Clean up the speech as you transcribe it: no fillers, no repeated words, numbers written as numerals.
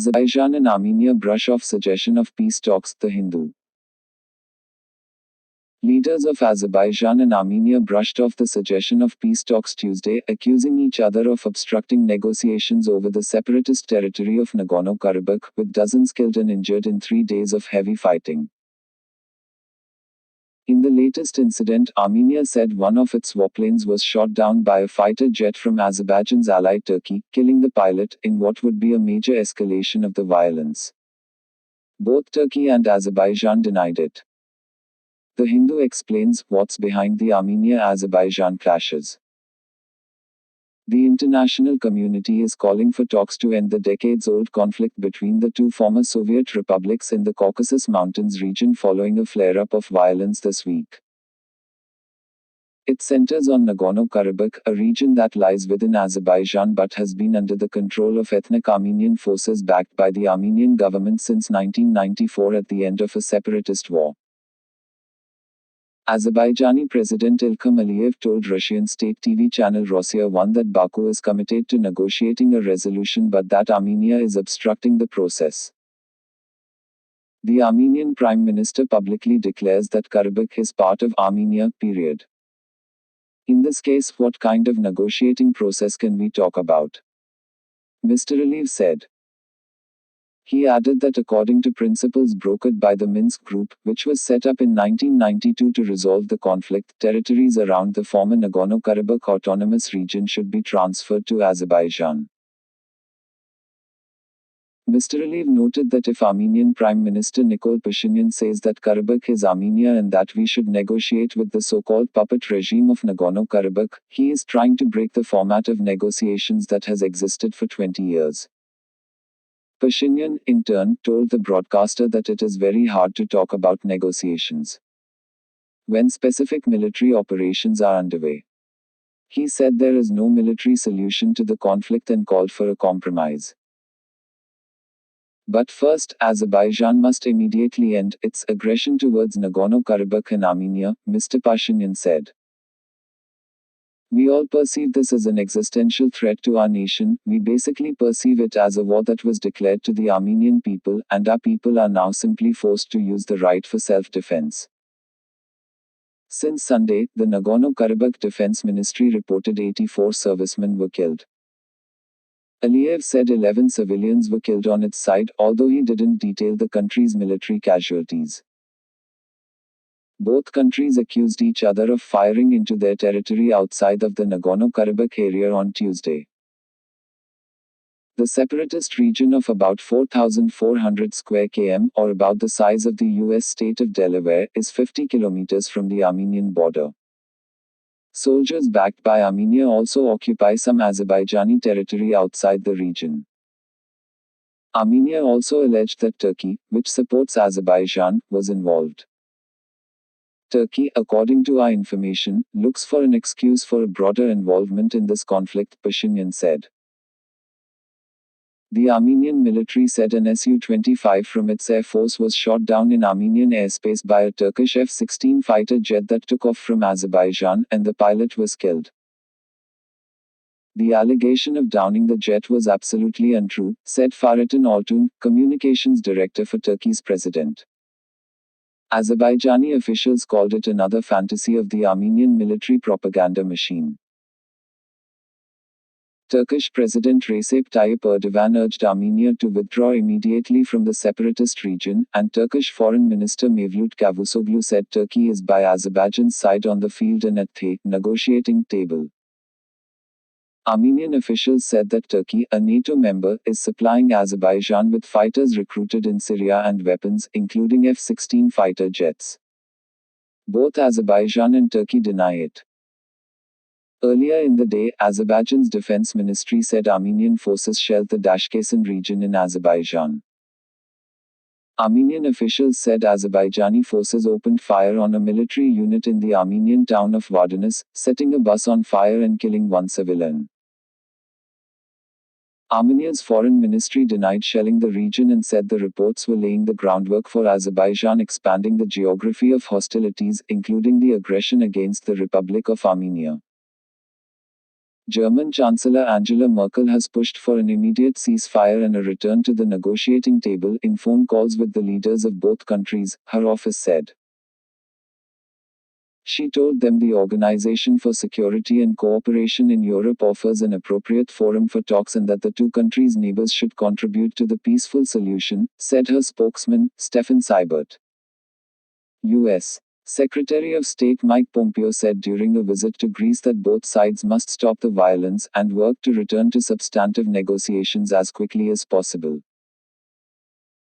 Azerbaijan and Armenia brush off suggestion of peace talks, The Hindu. Leaders of Azerbaijan and Armenia brushed off the suggestion of peace talks Tuesday, accusing each other of obstructing negotiations over the separatist territory of Nagorno-Karabakh, with dozens killed and injured in 3 days of heavy fighting. In the latest incident, Armenia said one of its warplanes was shot down by a fighter jet from Azerbaijan's ally Turkey, killing the pilot, in what would be a major escalation of the violence. Both Turkey and Azerbaijan denied it. The Hindu explains what's behind the Armenia-Azerbaijan clashes. The international community is calling for talks to end the decades-old conflict between the two former Soviet republics in the Caucasus Mountains region following a flare-up of violence this week. It centers on Nagorno-Karabakh, a region that lies within Azerbaijan but has been under the control of ethnic Armenian forces backed by the Armenian government since 1994 at the end of a separatist war. Azerbaijani President Ilkham Aliyev told Russian state TV channel Rossia 1 that Baku is committed to negotiating a resolution but that Armenia is obstructing the process. The Armenian Prime Minister publicly declares that Karabakh is part of Armenia, period. In this case, what kind of negotiating process can we talk about? Mr. Aliev said. He added that according to principles brokered by the Minsk group, which was set up in 1992 to resolve the conflict, territories around the former Nagorno-Karabakh autonomous region should be transferred to Azerbaijan. Mr. Aliev noted that if Armenian Prime Minister Nikol Pashinyan says that Karabakh is Armenia and that we should negotiate with the so-called puppet regime of Nagorno-Karabakh, he is trying to break the format of negotiations that has existed for 20 years. Pashinyan, in turn, told the broadcaster that it is very hard to talk about negotiations when specific military operations are underway. He said there is no military solution to the conflict and called for a compromise. But first, Azerbaijan must immediately end its aggression towards Nagorno-Karabakh and Armenia, Mr. Pashinyan said. We all perceive this as an existential threat to our nation. We basically perceive it as a war that was declared to the Armenian people, and our people are now simply forced to use the right for self-defense. Since Sunday, the Nagorno-Karabakh Defense Ministry reported 84 servicemen were killed. Aliev said 11 civilians were killed on its side, although he didn't detail the country's military casualties. Both countries accused each other of firing into their territory outside of the Nagorno-Karabakh area on Tuesday. The separatist region of about 4,400 square km, or about the size of the U.S. state of Delaware, is 50 kilometers from the Armenian border. Soldiers backed by Armenia also occupy some Azerbaijani territory outside the region. Armenia also alleged that Turkey, which supports Azerbaijan, was involved. Turkey, according to our information, looks for an excuse for a broader involvement in this conflict, Pashinyan said. The Armenian military said an Su-25 from its air force was shot down in Armenian airspace by a Turkish F-16 fighter jet that took off from Azerbaijan, and the pilot was killed. The allegation of downing the jet was absolutely untrue, said Fahrettin Altun, communications director for Turkey's president. Azerbaijani officials called it another fantasy of the Armenian military propaganda machine. Turkish President Recep Tayyip Erdogan urged Armenia to withdraw immediately from the separatist region, and Turkish Foreign Minister Mevlut Cavusoglu said Turkey is by Azerbaijan's side on the field and at the negotiating table. Armenian officials said that Turkey, a NATO member, is supplying Azerbaijan with fighters recruited in Syria and weapons, including F-16 fighter jets. Both Azerbaijan and Turkey deny it. Earlier in the day, Azerbaijan's defense ministry said Armenian forces shelled the Dashkasan region in Azerbaijan. Armenian officials said Azerbaijani forces opened fire on a military unit in the Armenian town of Vardanis, setting a bus on fire and killing one civilian. Armenia's foreign ministry denied shelling the region and said the reports were laying the groundwork for Azerbaijan expanding the geography of hostilities, including the aggression against the Republic of Armenia. German Chancellor Angela Merkel has pushed for an immediate ceasefire and a return to the negotiating table in phone calls with the leaders of both countries, her office said. She told them the Organization for Security and Cooperation in Europe offers an appropriate forum for talks and that the two countries' neighbors should contribute to the peaceful solution, said her spokesman, Steffen Seibert. U.S. Secretary of State Mike Pompeo said during a visit to Greece that both sides must stop the violence and work to return to substantive negotiations as quickly as possible.